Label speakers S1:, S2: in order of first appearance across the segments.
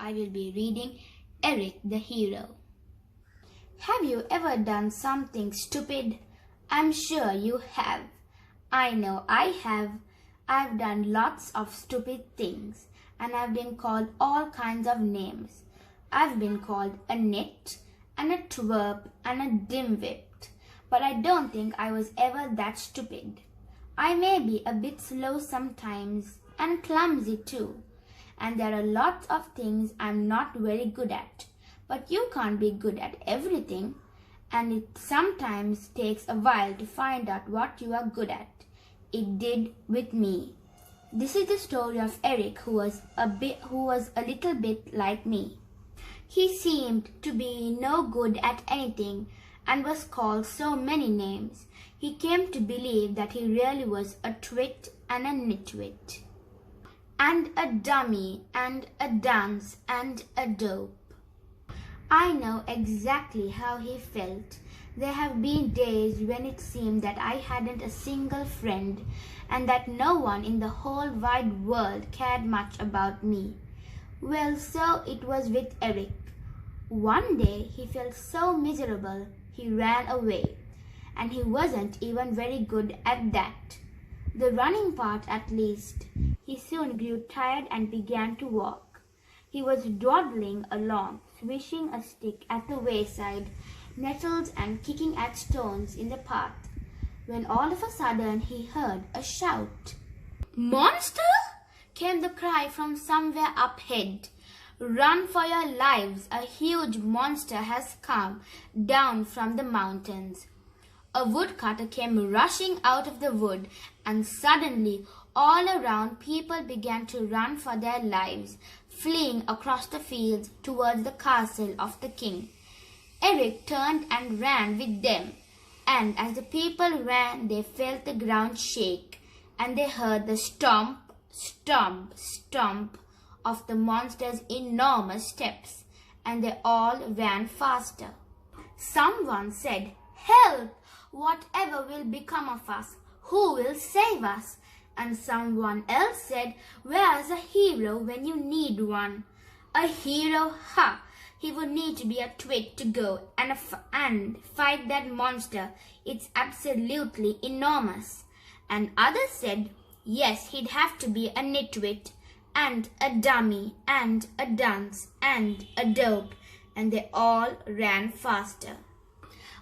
S1: I will be reading Eric the Hero. Have you ever done something stupid? I'm sure you have. I know I have. I've done lots of stupid things, and I've been called all kinds of names. I've been called a nit, and a twerp, and a dimwit, but I don't think I was ever that stupid. I may be a bit slow sometimes, and clumsy too, and there are lots of things I'm not very good at. But you can't be good at everything, and it sometimes takes a while to find out what you are good at. It did with me. This is the story of Eric, who was a little bit like me. He seemed to be no good at anything and was called so many names. He came to believe that he really was a twit and a nitwit, and a dummy, and a dunce, and a dope. I know exactly how he felt. There have been days when it seemed that I hadn't a single friend, and that no one in the whole wide world cared much about me. Well, so it was with Eric. One day he felt so miserable he ran away, and he wasn't even very good at that. The running part at least. He soon grew tired and began to walk. He was dawdling along, swishing a stick at the wayside, nettles and kicking at stones in the path, when all of a sudden he heard a shout. "Monster!" came the cry from somewhere up ahead. "Run for your lives! A huge monster has come down from the mountains." A woodcutter came rushing out of the wood, and suddenly all around people began to run for their lives, fleeing across the fields towards the castle of the king. Eric turned and ran with them, and as the people ran, they felt the ground shake, and they heard the stomp, stomp, stomp of the monster's enormous steps, and they all ran faster. Someone said, "Help! Whatever will become of us? Who will save us?" And someone else said, "Where's a hero when you need one?" A hero? Ha! He would need to be a twit to go and fight that monster. It's absolutely enormous. And others said, yes, he'd have to be a nitwit, and a dummy, and a dunce, and a dope, and they all ran faster.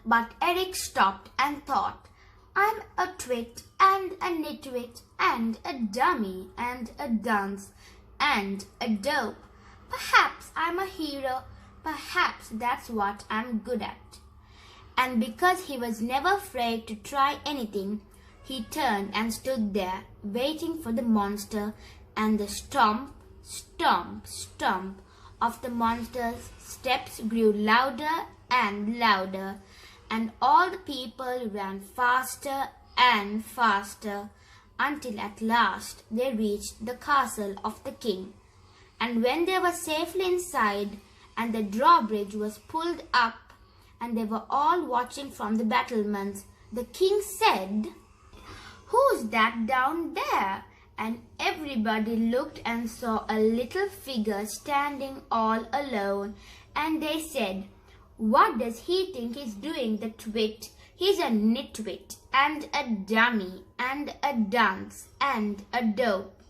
S1: But Eric stopped and thought, "I'm a twit, and a nitwit, and a dummy, and a dunce, and a dope. Perhaps I'm a hero. Perhaps that's what I'm good at." And because he was never afraid to try anything, he turned and stood there, waiting for the monster, and the stomp, stomp, stomp of the monster's steps grew louder and louder, and all the people ran faster and faster, until at last they reached the castle of the king. And when they were safely inside, and the drawbridge was pulled up, and they were all watching from the battlements, the king said, "Who's that down there?" And everybody looked and saw a little figure standing all alone, and they said, "What does he think he's doing, the twit? He's a nitwit, and a dummy, and a dunce, and a dope."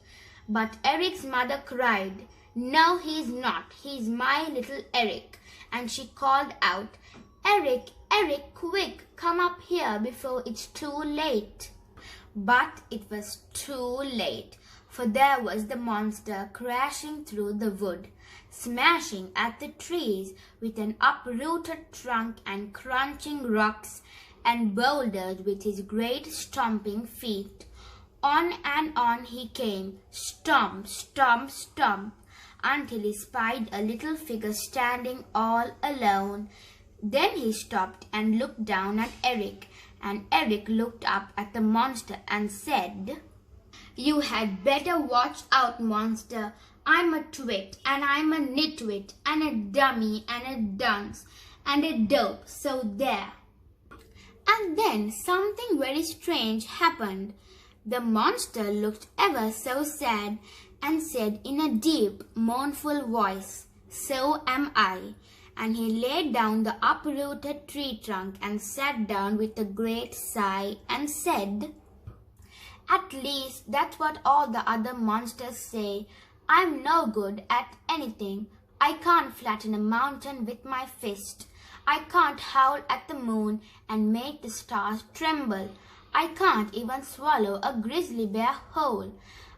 S1: But Eric's mother cried, "No, he's not. He's my little Eric." And she called out, "Eric, Eric, quick, come up here before it's too late." But it was too late, for there was the monster crashing through the wood, smashing at the trees with an uprooted trunk and crunching rocks and boulders with his great stomping feet. On and on he came, stomp, stomp, stomp, until he spied a little figure standing all alone. Then he stopped and looked down at Eric, and Eric looked up at the monster and said, "You had better watch out, monster. I'm a twit, and I'm a nitwit, and a dummy, and a dunce, and a dope, so there." And then something very strange happened. The monster looked ever so sad and said in a deep, mournful voice, So am I. And he laid down the uprooted tree trunk and sat down with a great sigh and said, "At least that's what all the other monsters say. I'm no good at anything. I can't flatten a mountain with my fist. I can't howl at the moon and make the stars tremble. I can't even swallow a grizzly bear whole.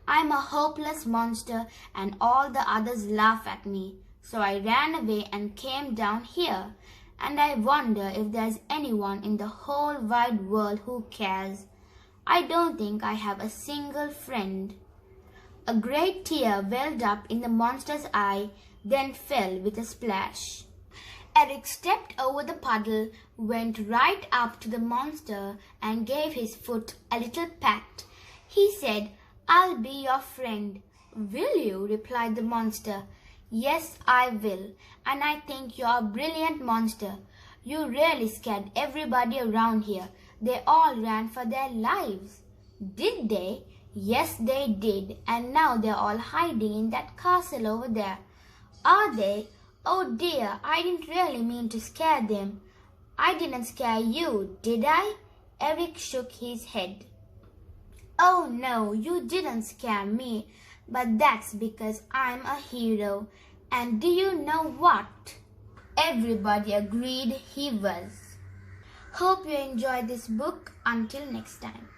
S1: I'm a hopeless monster and all the others laugh at me. So I ran away and came down here. And I wonder if there's anyone in the whole wide world who cares. I don't think I have a single friend." A great tear welled up in the monster's eye, then fell with a splash. Eric stepped over the puddle, went right up to the monster and gave his foot a little pat. He said, "I'll be your friend." "Will you?" replied the monster. "Yes, I will, and I think you're a brilliant monster. You really scared everybody around here. They all ran for their lives." "Did they?" "Yes, they did, and now they're all hiding in that castle over there." "Are they? Oh dear, I didn't really mean to scare them." "I didn't scare you, did I?" Eric shook his head. "Oh no, you didn't scare me, but that's because I'm a hero. And do you know what?" Everybody agreed he was. Hope you enjoyed this book. Until next time.